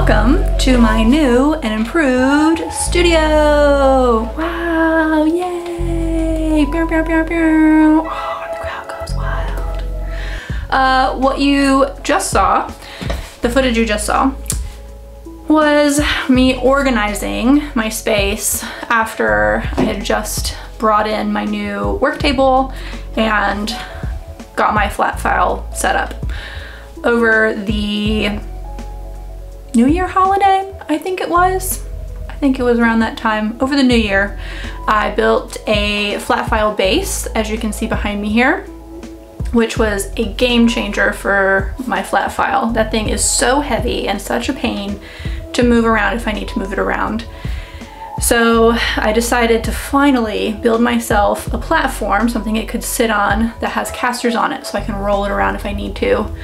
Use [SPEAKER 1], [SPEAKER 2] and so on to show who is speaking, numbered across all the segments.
[SPEAKER 1] Welcome to my new and improved studio. Wow, yay! Oh, the crowd goes wild. What you just saw, the footage you just saw, was me organizing my space after I had just brought in my new work table and got my flat file set up. Over the New Year holiday, I think it was around that time. Over the New Year, I built a flat file base, as you can see behind me here, which was a game changer for my flat file. That thing is so heavy and such a pain to move around if I need to move it around. So I decided to finally build myself a platform, something it could sit on that has casters on it so I can roll it around if I need to.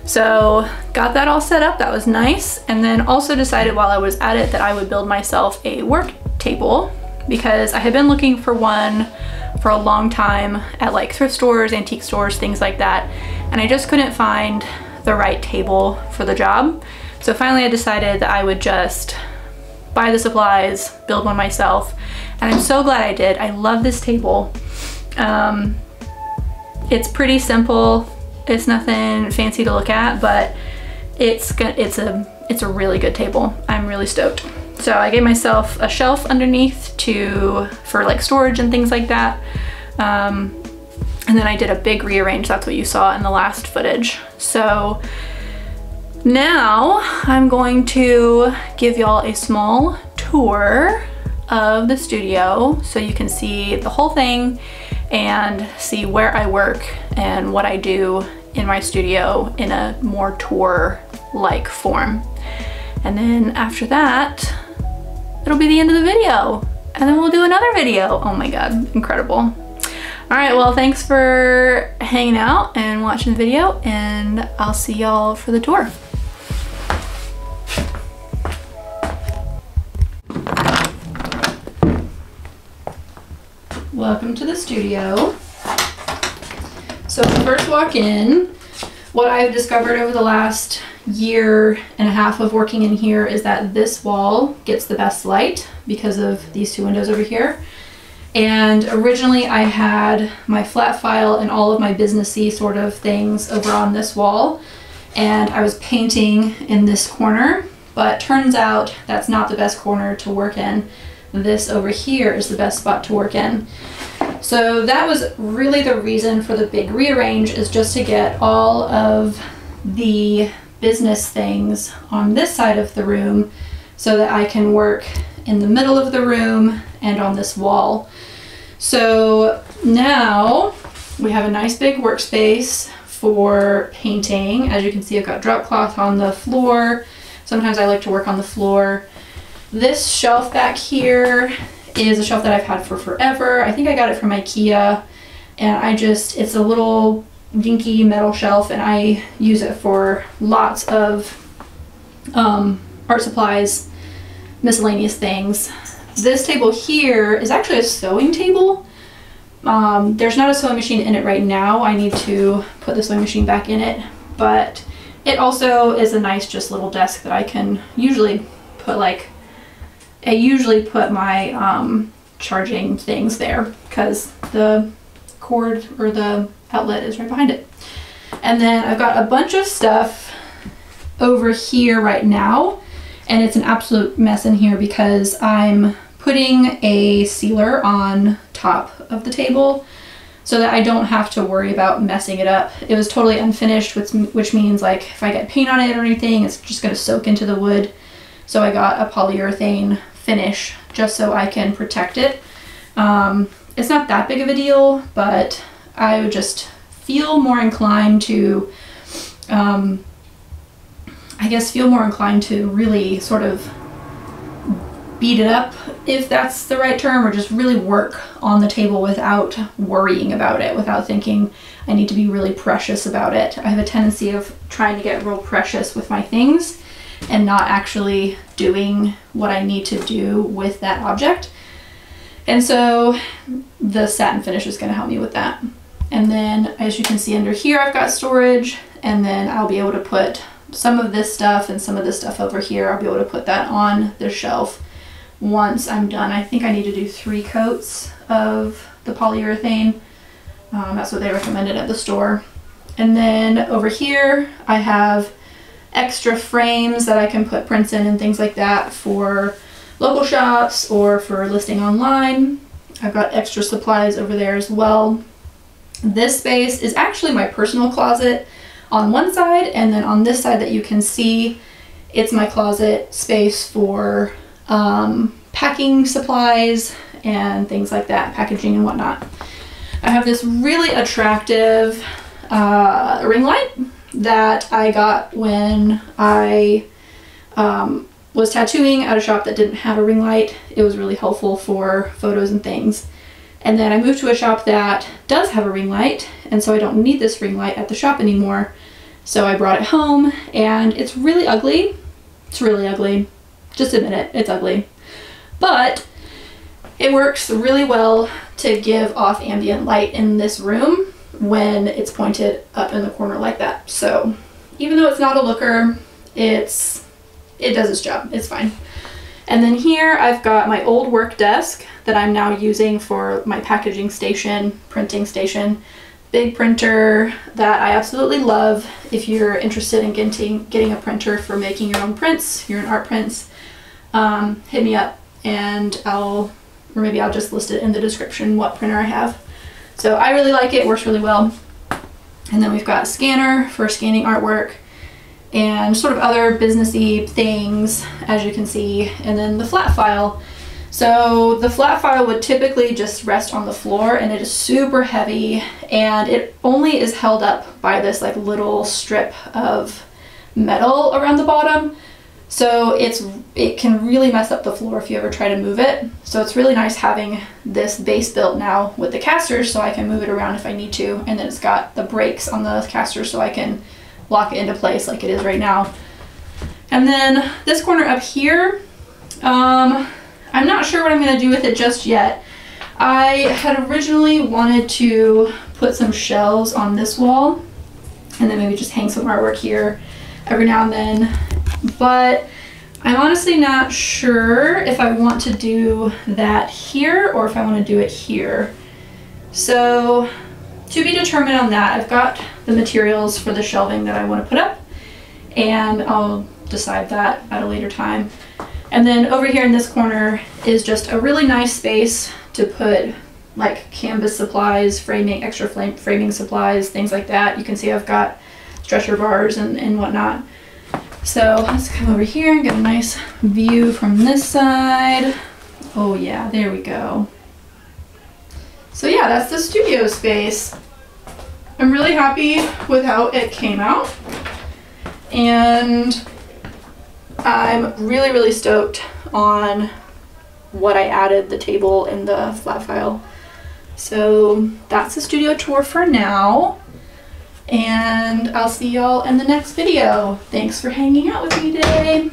[SPEAKER 1] So got that all set up, that was nice. And then also decided while I was at it that I would build myself a work table because I had been looking for one for a long time at like thrift stores, antique stores, things like that. And I just couldn't find the right table for the job. So finally I decided that I would just buy the supplies, build one myself. And I'm so glad I did. I love this table. It's pretty simple. It's nothing fancy to look at, but it's a really good table. I'm really stoked. So I gave myself a shelf underneath for like storage and things like that. And then I did a big rearrange. That's what you saw in the last footage. So now I'm going to give y'all a small tour of the studio so you can see the whole thing and see where I work and what I do in my studio in a more tour-like form. And then after that, it'll be the end of the video. And then we'll do another video. Oh my God, incredible. All right, well, thanks for hanging out and watching the video, and I'll see y'all for the tour. Welcome to the studio. So when you first walk in, what I've discovered over the last year and a half of working in here is that this wall gets the best light because of these two windows over here. And originally I had my flat file and all of my businessy sort of things over on this wall, and I was painting in this corner, but turns out that's not the best corner to work in. This over here is the best spot to work in. So that was really the reason for the big rearrange, is just to get all of the business things on this side of the room so that I can work in the middle of the room and on this wall. So now we have a nice big workspace for painting. As you can see, I've got drop cloth on the floor. Sometimes I like to work on the floor. This shelf back here is a shelf that I've had for forever. I think I got it from IKEA, and it's a little dinky metal shelf, and I use it for lots of art supplies, miscellaneous things. This table here is actually a sewing table. There's not a sewing machine in it right now. I need to put the sewing machine back in it, but it also is a nice just little desk that I can usually put I usually put my charging things there because the cord or the outlet is right behind it. And then I've got a bunch of stuff over here right now, and it's an absolute mess in here because I'm putting a sealer on top of the table so that I don't have to worry about messing it up. It was totally unfinished, which means like if I get paint on it or anything, it's just gonna soak into the wood. So I got a polyurethane finish just so I can protect it. It's not that big of a deal, but I would just feel more inclined to, I guess, feel more inclined to really sort of beat it up, if that's the right term, or just really work on the table without worrying about it, without thinking I need to be really precious about it. I have a tendency of trying to get real precious with my things and not actually doing what I need to do with that object. And so the satin finish is going to help me with that. And then as you can see under here, I've got storage, and then I'll be able to put some of this stuff and some of this stuff over here, I'll be able to put that on the shelf once I'm done. I think I need to do 3 coats of the polyurethane. That's what they recommended at the store. And then over here I have extra frames that I can put prints in and things like that for local shops or for listing online. I've got extra supplies over there as well. This space is actually my personal closet on one side, and then on this side that you can see, it's my closet space for packing supplies and things like that, packaging and whatnot. I have this really attractive ring light that I got when I was tattooing at a shop that didn't have a ring light. It was really helpful for photos and things. And then I moved to a shop that does have a ring light, and so I don't need this ring light at the shop anymore. So I brought it home, and it's really ugly. It's really ugly. Just admit it, it's ugly. But it works really well to give off ambient light in this room when it's pointed up in the corner like that. So even though it's not a looker, it does its job. It's fine. And then here I've got my old work desk that I'm now using for my packaging station, printing station. Big printer that I absolutely love. If you're interested in getting a printer for making your own prints, your own art prints, hit me up and or maybe I'll just list it in the description what printer I have. So I really like it, works really well. And then we've got a scanner for scanning artwork and sort of other businessy things, as you can see, and then the flat file. So the flat file would typically just rest on the floor, and it is super heavy, and it only is held up by this like little strip of metal around the bottom. So it can really mess up the floor if you ever try to move it. So it's really nice having this base built now with the casters so I can move it around if I need to, and then it's got the brakes on the casters so I can lock it into place like it is right now. And then this corner up here, I'm not sure what I'm going to do with it just yet. I had originally wanted to put some shelves on this wall and then maybe just hang some artwork here every now and then, but I'm honestly not sure if I want to do that here or if I want to do it here. So to be determined on that. I've got the materials for the shelving that I want to put up, and I'll decide that at a later time. And then over here in this corner is just a really nice space to put like canvas supplies, framing, extra framing supplies, things like that. You can see I've got stretcher bars and whatnot. So let's come over here and get a nice view from this side. Oh yeah, there we go. So yeah, that's the studio space. I'm really happy with how it came out, and I'm really, really stoked on what I added, the table and the flat file. So that's the studio tour for now, and I'll see y'all in the next video. Thanks for hanging out with me today.